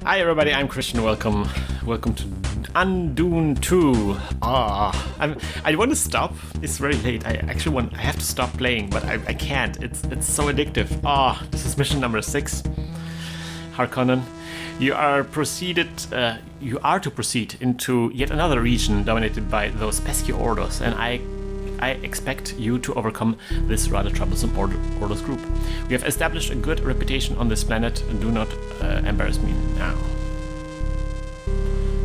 Hi everybody, I'm Christian. Welcome to UnDune II. I want to stop. It's very late. I have to stop playing, but I can't. It's so addictive. This is mission number 6. Harkonnen, you are to proceed into yet another region dominated by those pesky Ordos, and I expect you to overcome this rather troublesome Ordos group. We have established a good reputation on this planet, and do not embarrass me now.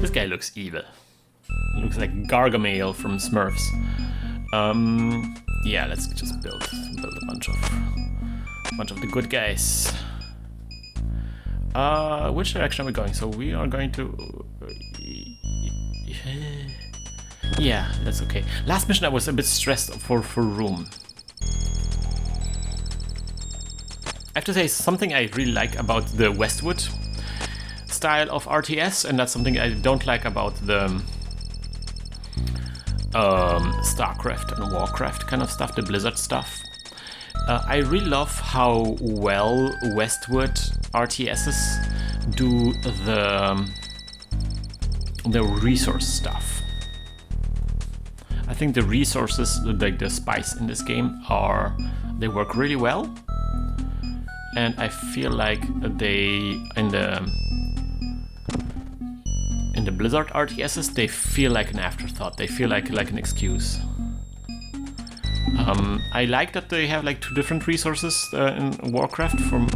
This guy looks evil. He looks like Gargamel from Smurfs. Yeah, let's just build a bunch of the good guys. Which direction are we going? So we are going to... Yeah, that's okay. Last mission I was a bit stressed for room. I have to say something I really like about the Westwood style of RTS, and that's something I don't like about the StarCraft and Warcraft kind of stuff, the Blizzard stuff. I really love how well Westwood RTSs do the resource stuff. I think the resources, like the spice in this game, they work really well, and I feel like they in the Blizzard RTSs they feel like an afterthought. They feel like an excuse. I like that they have like 2 different resources in Warcraft from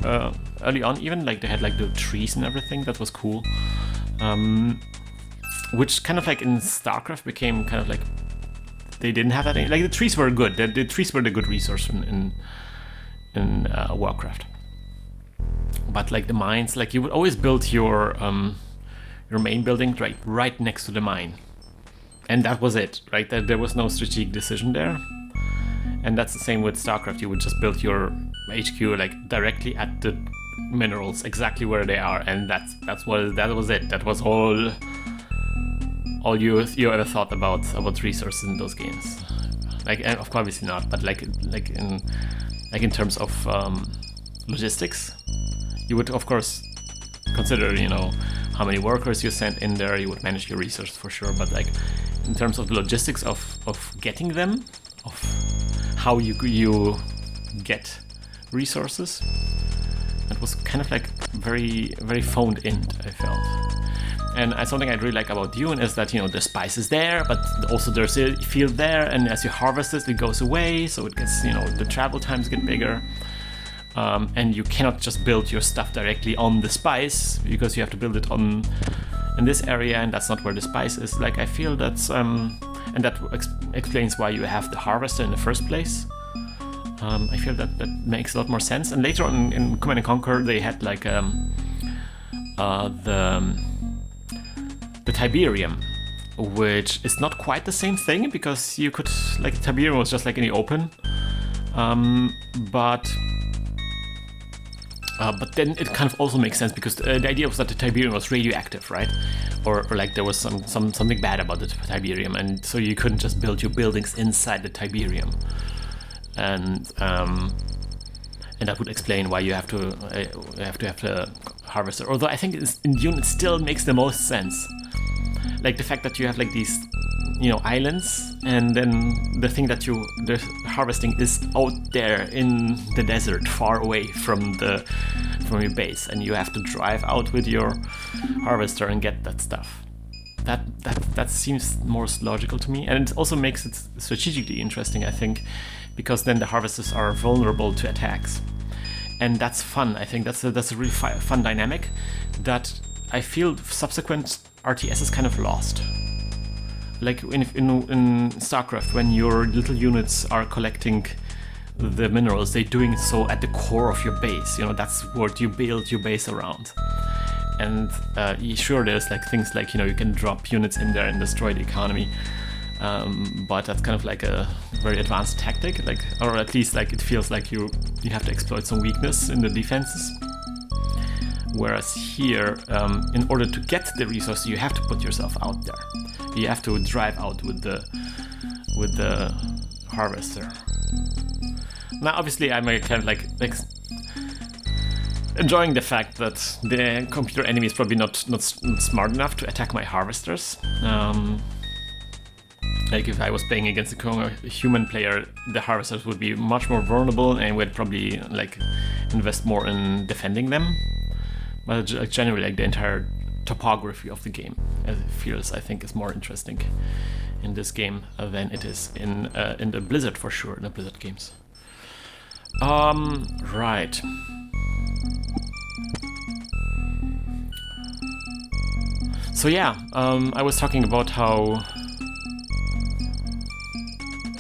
early on. Even like they had like the trees and everything. That was cool. Which kind of like in StarCraft became kind of like. They didn't have that. Like the trees were good. The trees were the good resource in Warcraft. But like the mines, like you would always build your main building right next to the mine, and that was it. Right, there was no strategic decision there. And that's the same with StarCraft. You would just build your HQ like directly at the minerals, exactly where they are, and that was it. That was all you ever thought about resources in those games. Like, of course, obviously not, but like in terms of logistics, you would of course consider, how many workers you sent in there. You would manage your resources for sure, but like in terms of the logistics of getting them, of how you get resources, it was kind of like very, very phoned in, I felt. And something I really like about Dune is that, the spice is there, but also there's a field there, and as you harvest it goes away, so it gets, the travel times get bigger. And you cannot just build your stuff directly on the spice, because you have to build it in this area, and that's not where the spice is. Like, I feel that's, and that explains why you have the harvester in the first place. I feel that makes a lot more sense. And later on in Command & Conquer, they had like the Tiberium, which is not quite the same thing, because you could, like, Tiberium was just like in the open, but then it kind of also makes sense, because the idea was that the Tiberium was radioactive, right? Or like there was something bad about the Tiberium, and so you couldn't just build your buildings inside the Tiberium, and that would explain why you have to have the harvester. Although I think in Dune it still makes the most sense. Like the fact that you have like these, islands, and then the thing that the harvesting is out there in the desert, far away from your base, and you have to drive out with your harvester and get that stuff. That seems more logical to me, and it also makes it strategically interesting, I think, because then the harvesters are vulnerable to attacks, and that's fun. I think that's a really fun dynamic that I feel subsequent RTS is kind of lost. Like in StarCraft, when your little units are collecting the minerals, they're doing so at the core of your base. That's what you build your base around. And sure, there's like things like, you can drop units in there and destroy the economy. But that's kind of like a very advanced tactic, like, or at least like it feels like you have to exploit some weakness in the defenses. Whereas here, in order to get the resources, you have to put yourself out there. You have to drive out with the harvester. Now, obviously, I'm kind of like enjoying the fact that the computer enemy is probably not smart enough to attack my harvesters. Like if I was playing against a human player, the harvesters would be much more vulnerable, and would probably like invest more in defending them. But generally, like the entire topography of the game, as it feels, I think, is more interesting in this game than it is in the Blizzard, for sure, in the Blizzard games. Right. So yeah, I was talking about how,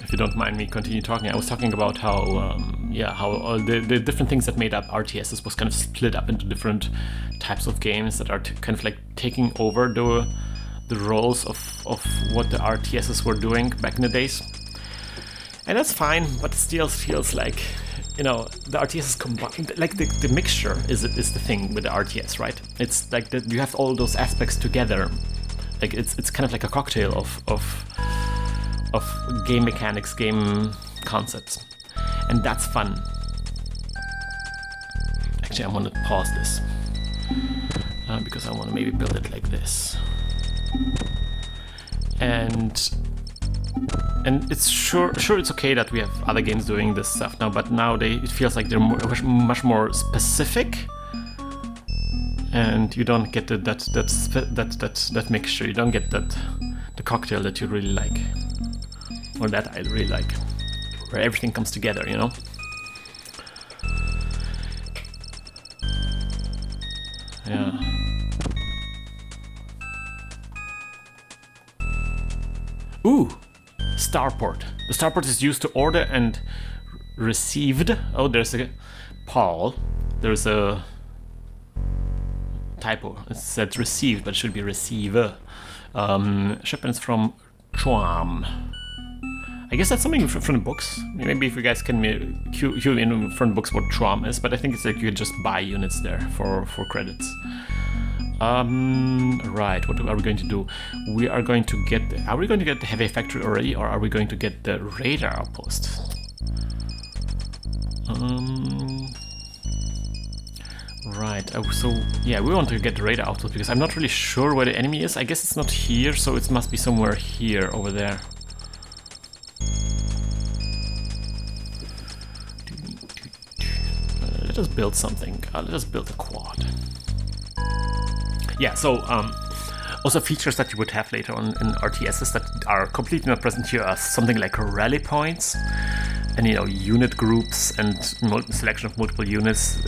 if you don't mind me continue talking, I was talking about how, how all the different things that made up RTSs was kind of split up into different types of games that are kind of like taking over the roles of what the RTSs were doing back in the days. And that's fine, but it still feels like, you know, the RTS is combined, like the mixture is the thing with the RTS, right? It's like that you have all those aspects together. Like it's kind of like a cocktail of game mechanics, game concepts, and that's fun. Actually, I want to pause this because I want to maybe build it like this, and it's sure it's okay that we have other games doing this stuff now, but now it feels like they're much more specific, and you don't get that mixture. You don't get the cocktail that you really like, or that I really like, where everything comes together, you know. Yeah. Ooh. Starport. The starport is used to order and received. Oh, there's a Paul. There's a typo. It said received, but it should be receiver. Shipments from Chuam. I guess that's something from the books. Maybe if you guys can cue in from the books what Chuam is, but I think it's like you just buy units there for credits. Right, what are we going to do? We are going to get are we going to get the heavy factory already, or are we going to get the radar outpost? Right, so yeah, we want to get the radar outpost because I'm not really sure where the enemy is. I guess it's not here, so it must be somewhere here, over there. Let us build something. Let us build a quad. Yeah, so also features that you would have later on in RTSs that are completely not present here are something like rally points and, you know, unit groups and selection of multiple units.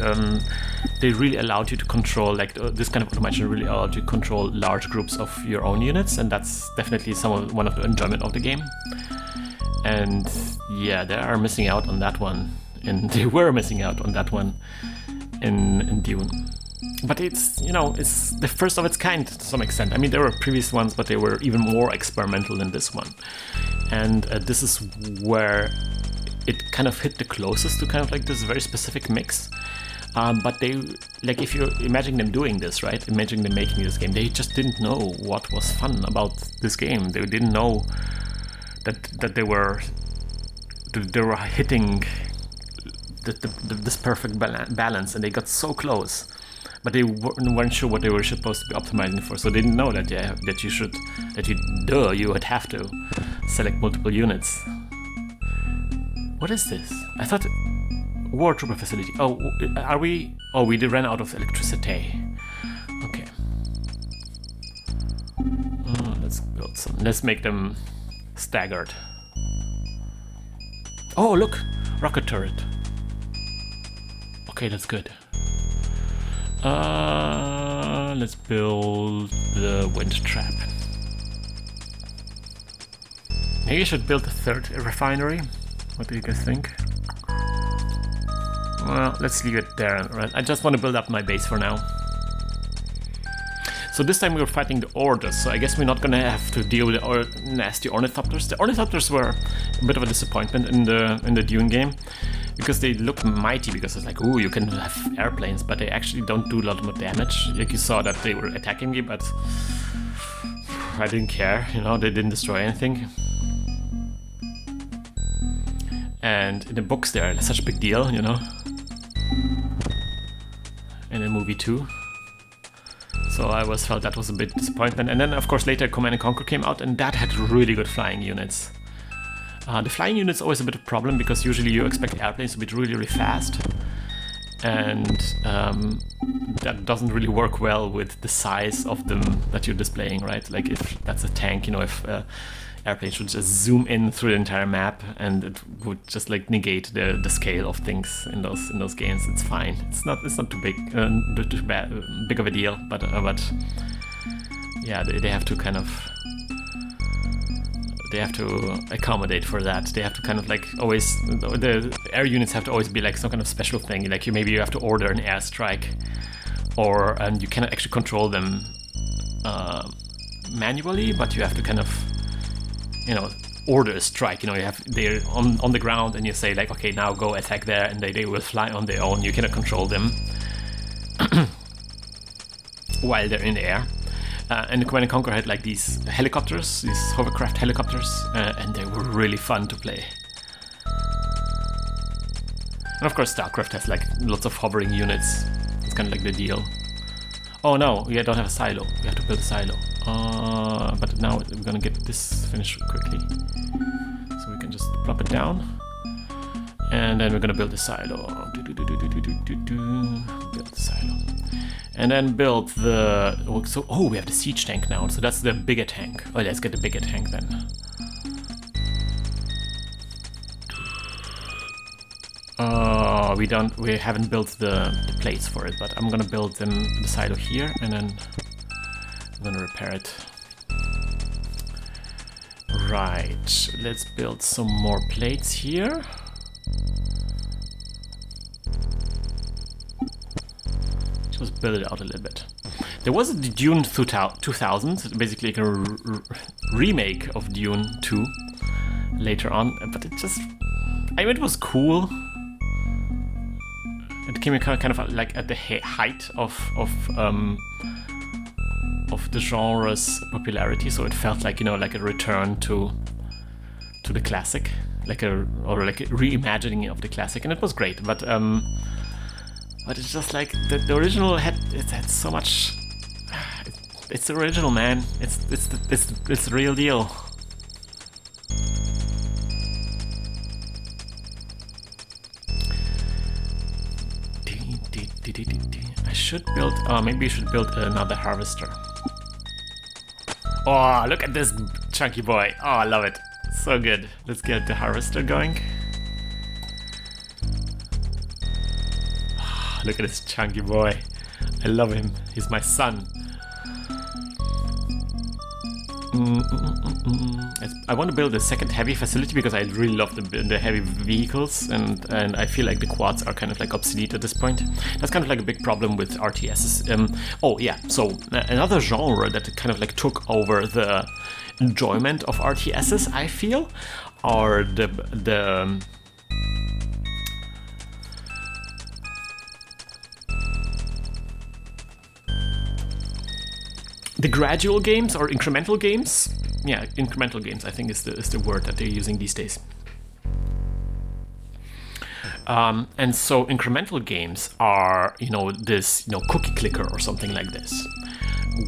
They really allowed you to control, like this kind of automation really allowed you to control large groups of your own units, and that's definitely one of the enjoyment of the game. And yeah, they are missing out on that one, and they were missing out on that one in Dune. But it's, you know, it's the first of its kind to some extent. I mean, there were previous ones, but they were even more experimental than this one. And this is where it kind of hit the closest to kind of like this very specific mix. But they, like, if you imagine them doing this, right? Imagine them making this game. They just didn't know what was fun about this game. They didn't know that they were hitting this perfect balance, and they got so close. But they weren't sure what they were supposed to be optimizing for, so they didn't know that you would have to select multiple units. What is this? I thought war trooper facility. Oh, are we? Oh, we ran out of electricity. Okay. Let's build some. Let's make them staggered. Oh, look, rocket turret. Okay, that's good. Let's build the wind trap. Maybe I should build a third refinery. What do you guys think? Well, let's leave it there. Right? I just want to build up my base for now. So this time we were fighting the Orders, so I guess we're not gonna have to deal with the nasty Ornithopters. The Ornithopters were a bit of a disappointment in the Dune game, because they look mighty, because it's like, ooh, you can have airplanes, but they actually don't do a lot more damage. Like, you saw that they were attacking me, but I didn't care, you know, they didn't destroy anything. And in the books they're such a big deal, you know. in movie 2. So I always felt that was a bit disappointment. And then, of course, later Command & Conquer came out, and that had really good flying units. The flying unit's always a bit of a problem, because usually you expect airplanes to be really, really fast. And that doesn't really work well with the size of them that you're displaying, right? Like if that's a tank, you know, if airplanes would just zoom in through the entire map, and it would just like negate the scale of things in those games. It's fine. It's not too big, big of a deal. But yeah, they have to kind of. They have to accommodate for that. They have to kind of like always, the air units have to always be like some kind of special thing. Like maybe you have to order an airstrike, and you cannot actually control them manually, but you have to kind of, you know, order a strike. You know, they're on the ground, and you say like, okay, now go attack there, and they will fly on their own. You cannot control them while they're in the air. And the Command & Conquer had like these helicopters, these hovercraft helicopters, and they were really fun to play. And of course StarCraft has like lots of hovering units. It's kind of like the deal. Oh no, we don't have a silo. We have to build a silo. But now we're gonna get this finished quickly. So we can just plop it down. And then we're gonna build a silo. Build the silo. And then build the... we have the siege tank now, so that's the bigger tank. Oh, let's get the bigger tank then. We haven't built the plates for it, but I'm gonna build the silo here, and then I'm gonna repair it. Right, let's build some more plates here. Just build it out a little bit. There was a Dune 2000, basically like a remake of Dune 2 later on, but it just... I mean, it was cool. It came kind of like at the height of the genre's popularity, so it felt like, you know, like a return to the classic, like a reimagining of the classic, and it was great. But it's just like the original had so much. It's the original, man. It's the real deal. I should build. Oh, maybe we should build another harvester. Oh, look at this chunky boy. Oh, I love it. So good. Let's get the harvester going. Oh, look at this chunky boy. I love him. He's my son. I want to build a second heavy facility because I really love the heavy vehicles, and I feel like the quads are kind of like obsolete at this point. That's kind of like a big problem with RTSs. Oh yeah, so another genre that kind of like took over the enjoyment of RTSs, I feel, are the gradual games or incremental games. Yeah, incremental games, I think is the word that they're using these days. And so incremental games are, this, cookie clicker or something like this,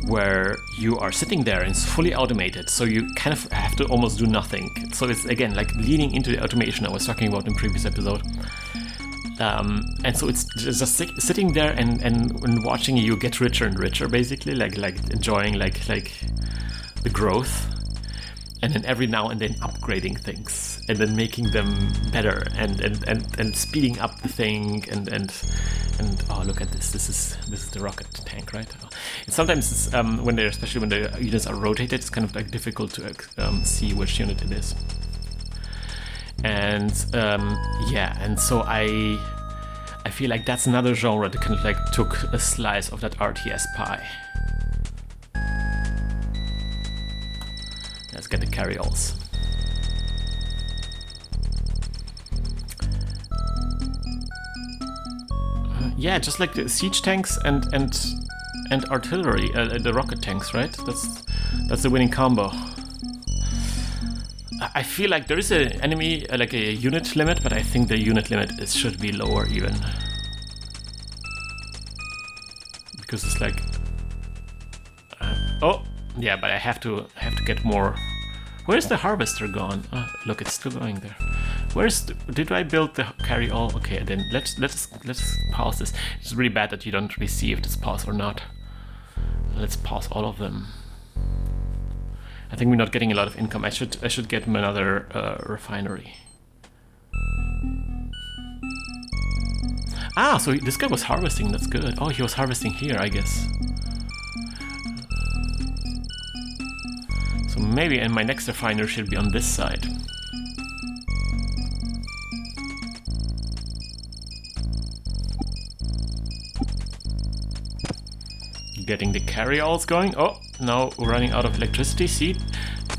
where you are sitting there and it's fully automated, so you kind of have to almost do nothing. So it's, again, like leaning into the automation I was talking about in the previous episode. And so it's just sitting there and watching you get richer and richer, basically, like enjoying like the growth, and then every now and then upgrading things and then making them better and speeding up the thing and oh, look at this is the rocket tank, right? And sometimes it's, especially when the units are rotated, it's kind of like difficult to see which unit it is. And and so I feel like that's another genre that kind of like took a slice of that RTS pie. Let's get the carryalls. Yeah, just like the siege tanks and artillery, the rocket tanks, right? That's the winning combo. I feel like there is an enemy, like a unit limit, but I think the unit limit should be lower even. because it's like, oh yeah, but I have to get more. Where's the harvester gone? Oh, look, it's still going there. Did I build the carry all? Okay, then let's pause this. It's really bad that you don't really see if it's paused or not. Let's pause all of them. I think we're not getting a lot of income. I should get him another refinery. Ah, so this guy was harvesting. That's good. Oh, he was harvesting here, I guess. So maybe, and my next refinery should be on this side. Getting the carry-alls going. Oh, now we're running out of electricity. See,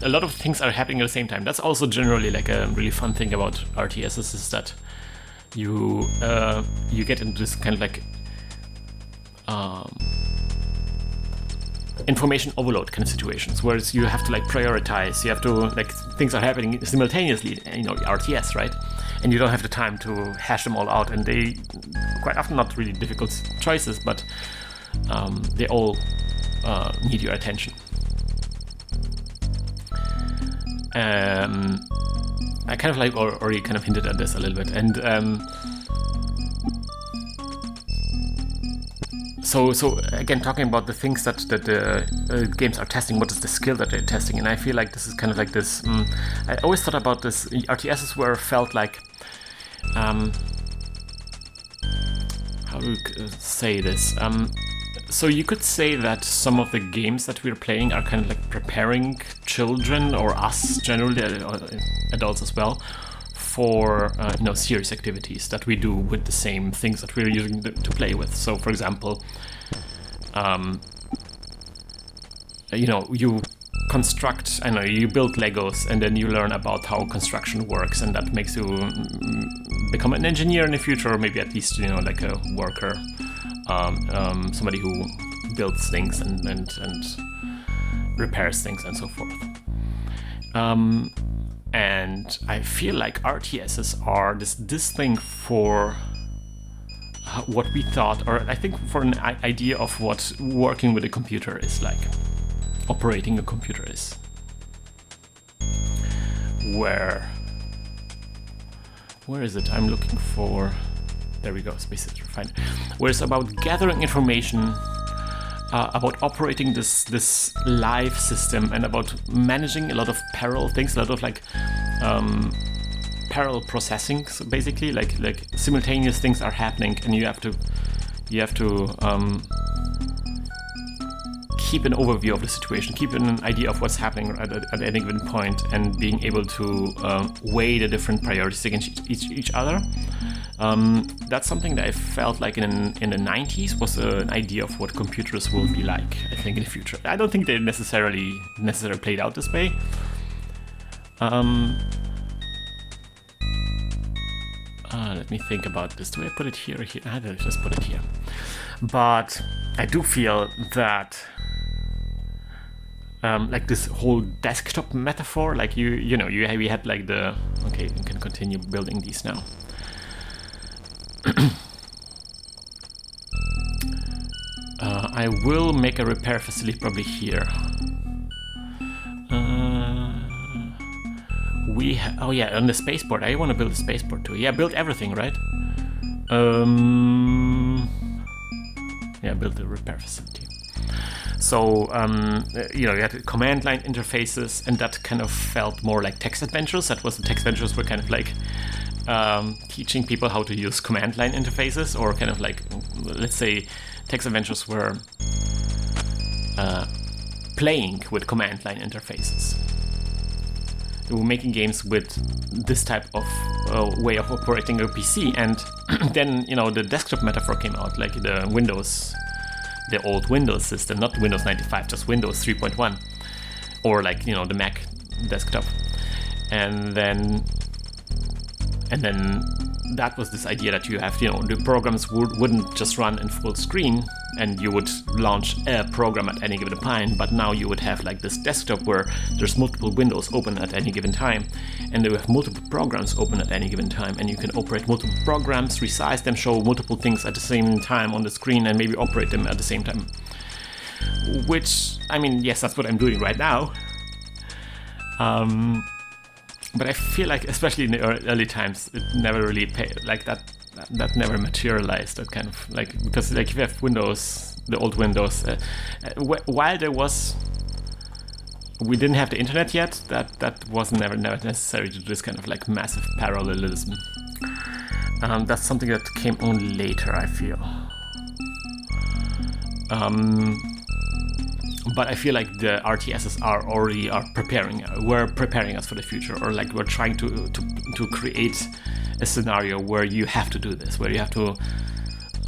a lot of things are happening at the same time. That's also generally like a really fun thing about RTSs, is that you get into this kind of like information overload kind of situations, whereas you have to like prioritize. You have to like, things are happening simultaneously. You know, RTS, right? And you don't have the time to hash them all out. And they quite often not really difficult choices, but they all need your attention. I kind of like already kind of hinted at this a little bit, and so again, talking about the things that the games are testing, what is the skill that they're testing, and I feel like this is kind of like this. I always thought about this. RTSs were felt like, how do you say this? So you could say that some of the games that we're playing are kind of like preparing children, or us generally, adults as well, for serious activities that we do with the same things that we're using to play with. So, for example, you construct, you build Legos, and then you learn about how construction works, and that makes you become an engineer in the future, or maybe at least like a worker. Somebody who builds things and repairs things and so forth. And I feel like RTSs are this thing for what we thought, or I think for an idea of what working with a computer is like, operating a computer is. Where is it? I'm looking for... There we go, Space is refined. Where it's about gathering information, about operating this live system, and about managing a lot of parallel things, a lot of like parallel processing. So basically, like simultaneous things are happening, and you have to keep an overview of the situation, keep an idea of what's happening at any given point, and being able to weigh the different priorities against each other. That's something that I felt like in the 90s was an idea of what computers will be like, I think, in the future. I don't think they necessarily played out this way. Let me think about this. Do I put it here or here? I'll just put it here. But I do feel that like this whole desktop metaphor, like we had like the... Okay, you can continue building these now. I will make a repair facility probably here. Oh yeah, on the spaceport. I want to build a spaceport too. Yeah, build everything, right? Yeah, build the repair facility. So, you had command line interfaces, and that kind of felt more like text adventures. The text adventures were kind of like teaching people how to use command line interfaces, or kind of like, let's say, text adventures were playing with command line interfaces. They were making games with this type of way of operating a PC, and then the desktop metaphor came out, like the old Windows system, not Windows 95, just Windows 3.1, or like the Mac desktop, and then that was this idea that you have, the programs wouldn't just run in full screen and you would launch a program at any given time, but now you would have like this desktop where there's multiple windows open at any given time, and you have multiple programs open at any given time, and you can operate multiple programs, resize them, show multiple things at the same time on the screen, and maybe operate them at the same time. Which, I mean, yes, that's what I'm doing right now. But I feel like, especially in the early times, it never really that never materialized. That kind of because if you have Windows, the old Windows, while we didn't have the internet yet, that was never necessary to do this kind of massive parallelism. That's something that came only later, I feel. But I feel like the RTSs were preparing us for the future, or we're trying to create a scenario where you have to do this, where you have to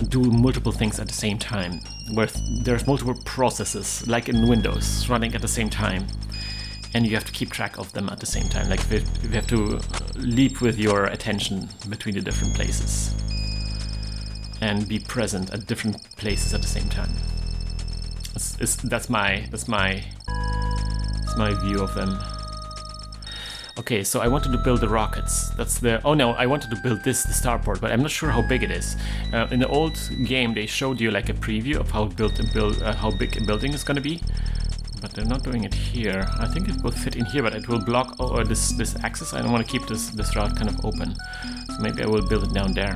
do multiple things at the same time, where there's multiple processes, like in Windows, running at the same time, and you have to keep track of them at the same time. You have to leap with your attention between the different places and be present at different places at the same time. That's my view of them. Okay, so I wanted to build the rockets. I wanted to build the starport, but I'm not sure how big it is. In the old game, they showed you a preview of how big a building is going to be, but they're not doing it here. I think it will fit in here, but it will block this axis. I don't want to keep this route kind of open, so maybe I will build it down there.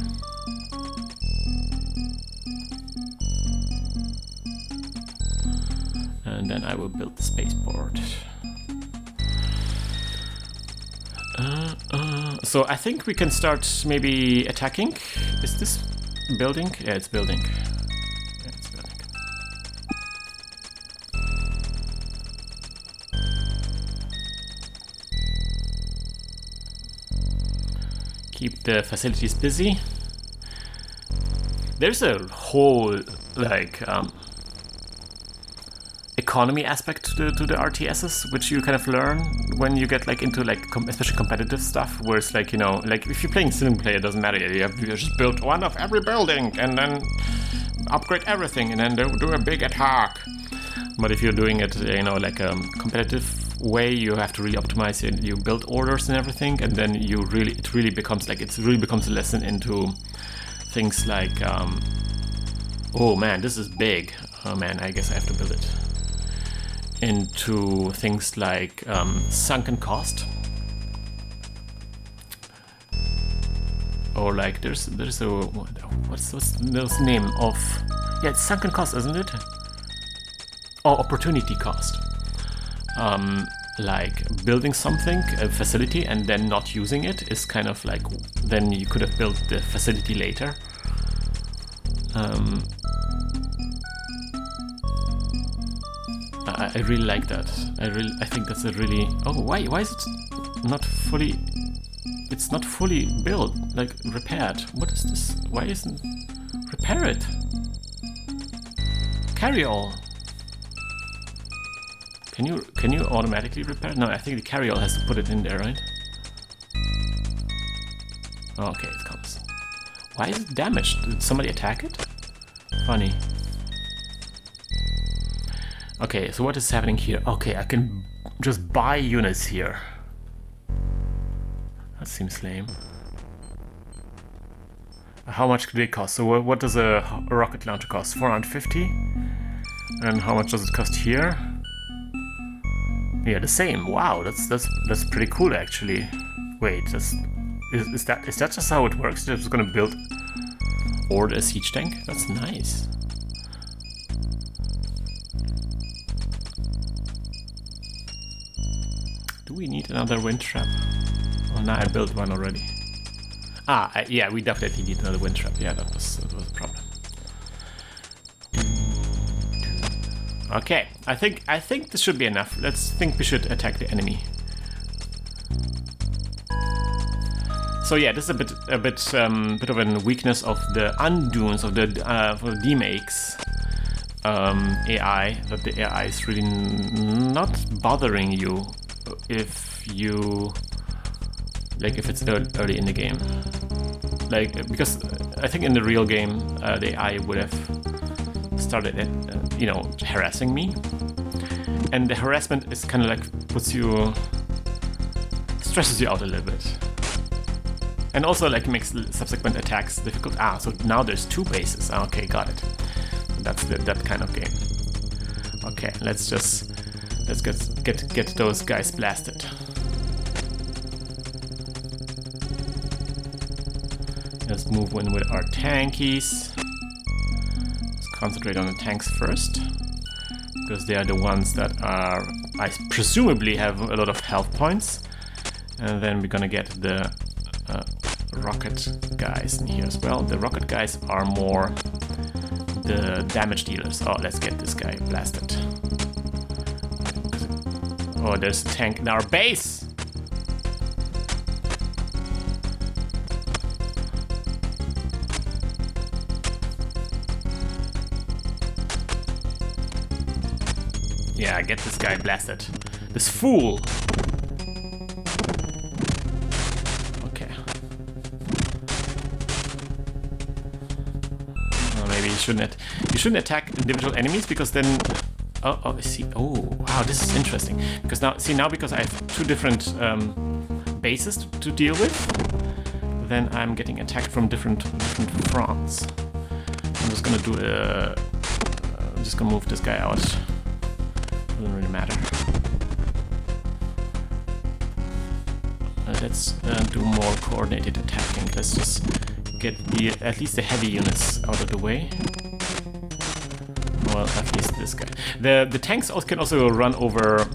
And then I will build the spaceport. So I think we can start maybe attacking. Is this building? Yeah, it's building. Keep the facilities busy. There's a whole economy aspect to the RTSs, which you kind of learn when you get into especially competitive stuff, where it's if you're playing single player, it doesn't matter. You just build one of every building and then upgrade everything and then do a big attack. But if you're doing it, competitive way, you have to really optimize it. You build orders and everything, and then it really becomes a lesson into things like, oh man, this is big. Oh man, I guess I have to build it. Into things like sunken cost, or there's a what's the name of it's sunken cost, isn't it? Oh, opportunity cost. Building something, a facility, and then not using it is kind of then you could have built the facility later. I really like that. I think that's a really. Oh, why is it not fully? It's not fully built, repaired. What is this? Why isn't repair it? Carry all. Can you automatically repair? No, I think the carry all has to put it in there, right? Okay, it comes. Why is it damaged? Did somebody attack it? Funny. Okay, so what is happening here? Okay, I can just buy units here. That seems lame. How much do they cost? So what does a rocket launcher cost? 450? And how much does it cost here? Yeah, the same. Wow, that's pretty cool actually. Wait, is that just how it works? They're just gonna build a siege tank? That's nice. Do we need another wind trap? Oh, no, I built one already. Yeah, we definitely need another wind trap. Yeah, that was a problem. Okay, I think this should be enough. We should attack the enemy. So yeah, this is a bit of a weakness of the UnDunes of the demakes AI. That the AI is really not bothering you if it's early in the game. like, because I think in the real game, the AI would have started, harassing me. And the harassment is kind of like stresses you out a little bit. And also like makes subsequent attacks difficult. So now there's 2 bases. Okay, got it. That's that kind of game. Okay, let's get those guys blasted. Let's move in with our tankies. Let's concentrate on the tanks first, because they are the ones that are, I presumably have a lot of health points. And then we're gonna get the rocket guys in here as well. The rocket guys are more the damage dealers. Oh, let's get this guy blasted. Oh, there's a tank in our base! Yeah, get this guy blasted. This fool! Okay. Well, maybe you shouldn't attack individual enemies, because then... I see. Oh, wow, this is interesting. Because now because I have 2 different bases to deal with, then I'm getting attacked from different fronts. I'm just gonna I'm just gonna move this guy out. Doesn't really matter. Let's do more coordinated attacking. Let's just get at least the heavy units out of the way. Well, at least this guy. The tanks can also run over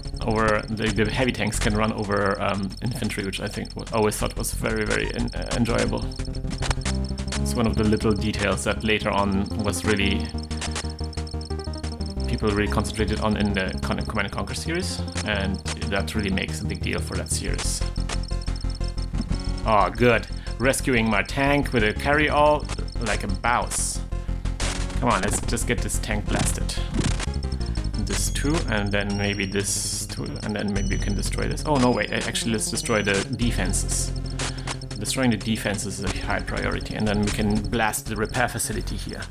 the heavy tanks can run over infantry, which I always thought was very, very enjoyable. It's one of the little details that later on was really people really concentrated on in the Command & Conquer series, and that really makes a big deal for that series. Oh, good. Rescuing my tank with a carry-all like a boss. Come on, let's just get this tank blasted. This 2, and then maybe this 2, and then maybe you can destroy this. Oh, no, wait. Actually, let's destroy the defenses. Destroying the defenses is a high priority, and then we can blast the repair facility here.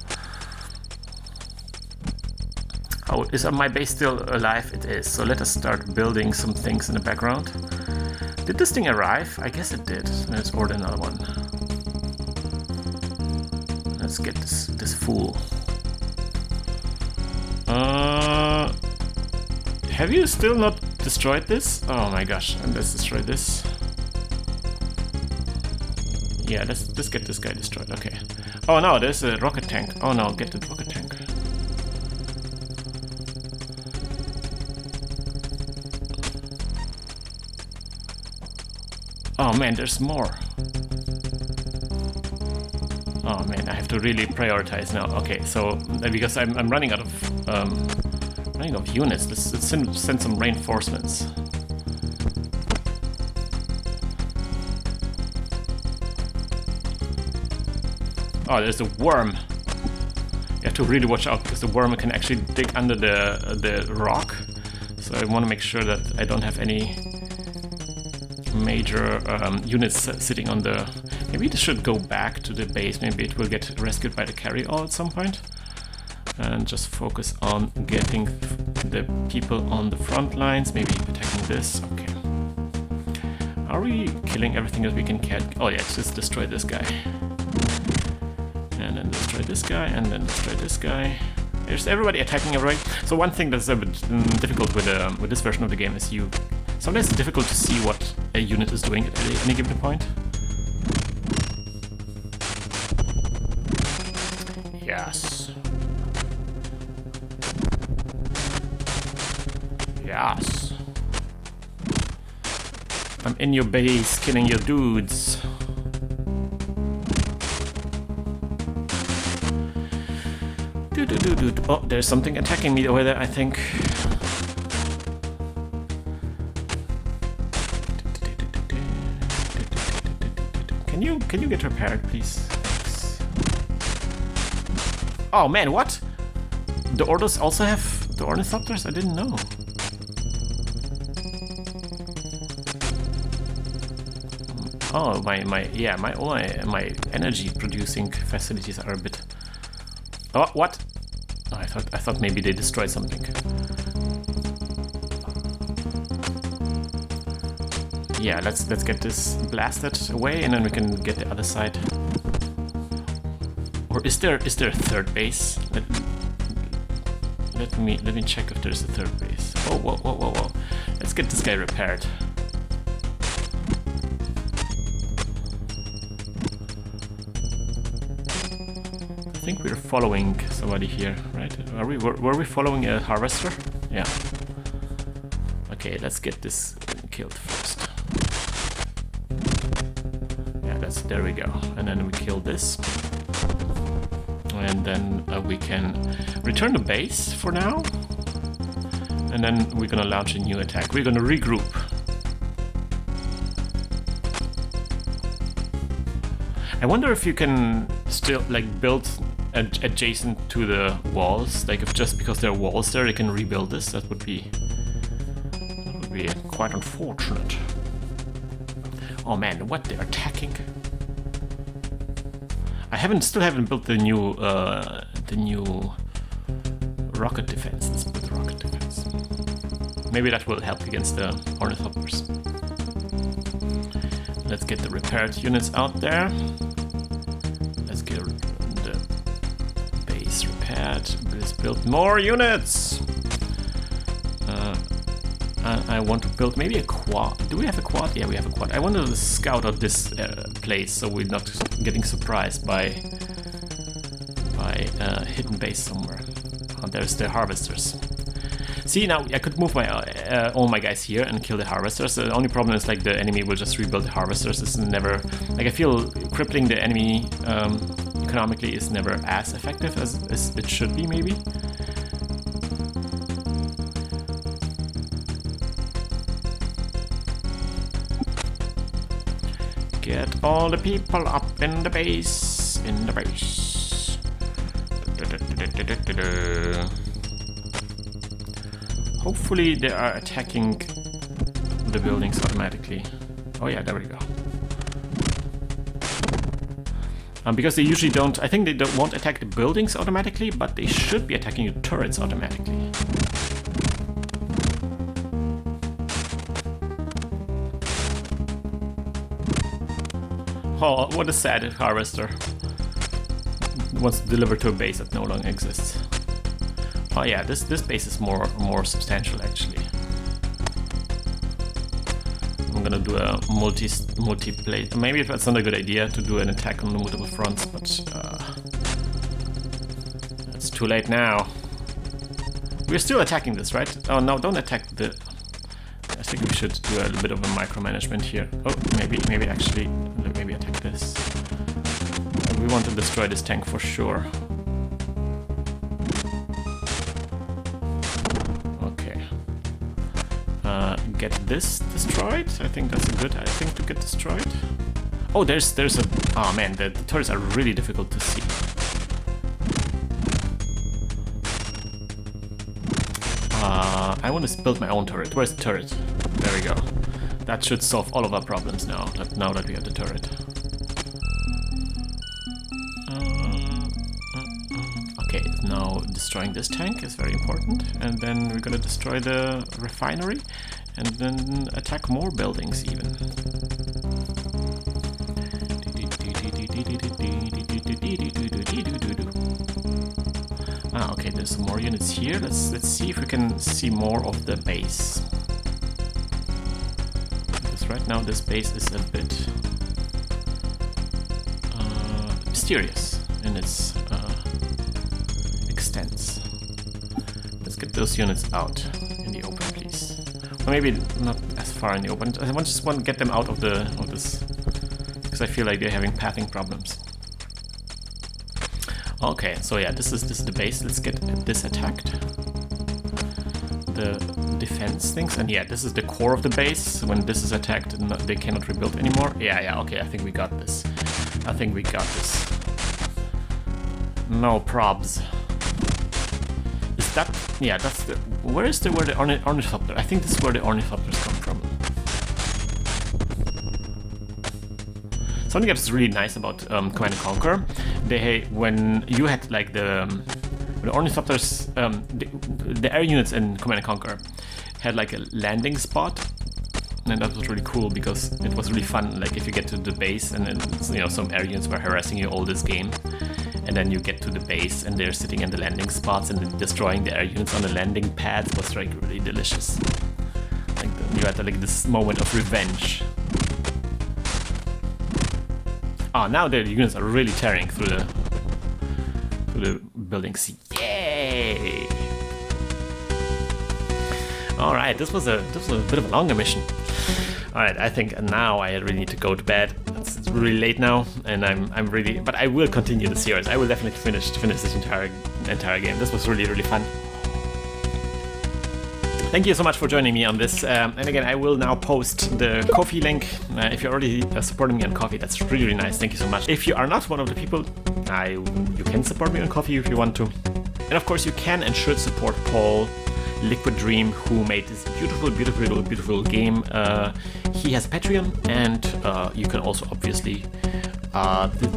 Oh, is my base still alive? It is. So let us start building some things in the background. Did this thing arrive? I guess it did. Let's order another one. Let's get this fool. Have you still not destroyed this? Oh my gosh, and let's destroy this. Yeah, let's get this guy destroyed. Okay. Oh no, there's a rocket tank. Oh no, get the rocket tank. Oh man, there's more. Oh man, I have to really prioritize now. Okay, so because I'm running out of units, let's send some reinforcements. Oh, there's a worm. You have to really watch out, because the worm can actually dig under the rock. So I want to make sure that I don't have any major units sitting on the... Maybe this should go back to the base. Maybe it will get rescued by the carry-all at some point. And just focus on getting the people on the front lines. Maybe attacking this. Okay. Are we killing everything that we can catch? Oh yeah, let's just destroy this guy. And then destroy this guy, and then destroy this guy. There's everybody attacking everybody. So one thing that's a bit difficult with this version of the game is sometimes it's difficult to see what a unit is doing at any given point. Yes. Yes. I'm in your base, killing your dudes. Oh, there's something attacking me over there, I think. Can you get repaired, please? Oh man, what? The Ordos also have the Ornithopters? I didn't know. Oh, my energy producing facilities are a bit. Oh, what? Oh, I thought maybe they destroyed something. Yeah, let's get this blasted away, and then we can get the other side. Or is there a third base? Let me check if there's a third base. Oh, whoa. Let's get this guy repaired. I think we're following somebody here, right? Were we following a harvester? Yeah. Okay, let's get this killed first. Yeah, there we go. And then we kill this. And then we can return to base for now. And then we're gonna launch a new attack. We're gonna regroup. I wonder if you can still like build adjacent to the walls. Like if just because there are walls there, they can rebuild this. That would be quite unfortunate. Oh man, what, they're attacking? I still haven't built the new rocket defense. Let's put the rocket defense. Maybe that will help against the ornithopters. Let's get the repaired units out there. Let's get the base repaired. Let's build more units. I want to build maybe a quad. Do we have a quad? Yeah, we have a quad. I want to scout out this place so we're not getting surprised by a hidden base somewhere. Oh, there's the harvesters. See, now I could move my all my guys here and kill the harvesters. The only problem is like the enemy will just rebuild the harvesters. It's never like I feel crippling the enemy economically is never as effective as it should be, maybe. Get all the people up in the base. Hopefully they are attacking the buildings automatically. Oh yeah, there we go. Because they usually don't, I think they won't attack the buildings automatically, but they should be attacking the turrets automatically. Oh, what a sad harvester. Wants to deliver to a base that no longer exists. Oh yeah, this base is more substantial actually. I'm gonna do a multi-plate. Maybe that's not a good idea to do an attack on the multiple fronts, but it's too late now. We're still attacking this, right? Oh no, don't attack the. I think we should do a little bit of a micromanagement here. Oh, maybe actually, maybe attack this. We want to destroy this tank for sure. Okay. Get this destroyed. I think that's a good thing to get destroyed. Oh, there's a. Oh man, the turrets are really difficult to see. I want to build my own turret. Where's the turret? There we go. That should solve all of our problems now that we have the turret. Okay, now destroying this tank is very important. And then we're gonna destroy the refinery and then attack more buildings even. Okay, there's some more units here. Let's see if we can see more of the base. Because right now this base is a bit mysterious in its extents. Let's get those units out in the open, please. Or maybe not as far in the open. I just want to get them out of this because I feel like they're having pathing problems. Okay, so yeah, this is the base. Let's get this attacked. The defense things, and yeah, this is the core of the base. When this is attacked, they cannot rebuild anymore. Yeah, okay, I think we got this. No probs. Is that? Yeah, that's the. Where the ornithopter? I think this is where the ornithopters come from. Something that's really nice about Command & Conquer, when you had like the ornithopters, the air units in Command & Conquer had like a landing spot, and that was really cool because it was really fun. Like if you get to the base and then, you know, some air units were harassing you all this game, and then you get to the base and they're sitting in the landing spots and destroying the air units on the landing pads was like really delicious. Like you had like this moment of revenge. Oh, now the units are really tearing through the buildings. Yay! All right, this was a bit of a longer mission. All right, I think now I really need to go to bed. It's really late now, and I'm really. But I will continue the series. I will definitely finish this entire game. This was really fun. Thank you so much for joining me on this. And again, I will now post the Ko-fi link. If you're already supporting me on Ko-fi, that's really nice. Thank you so much. If you are not one of the people, you can support me on Ko-fi if you want to. And of course, you can and should support Paul Liquid Dream, who made this beautiful game. He has Patreon, and you can also obviously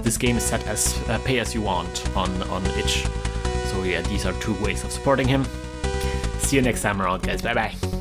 this game is set as pay as you want on itch. So yeah, these are two ways of supporting him. See you next time around, guys. Bye bye.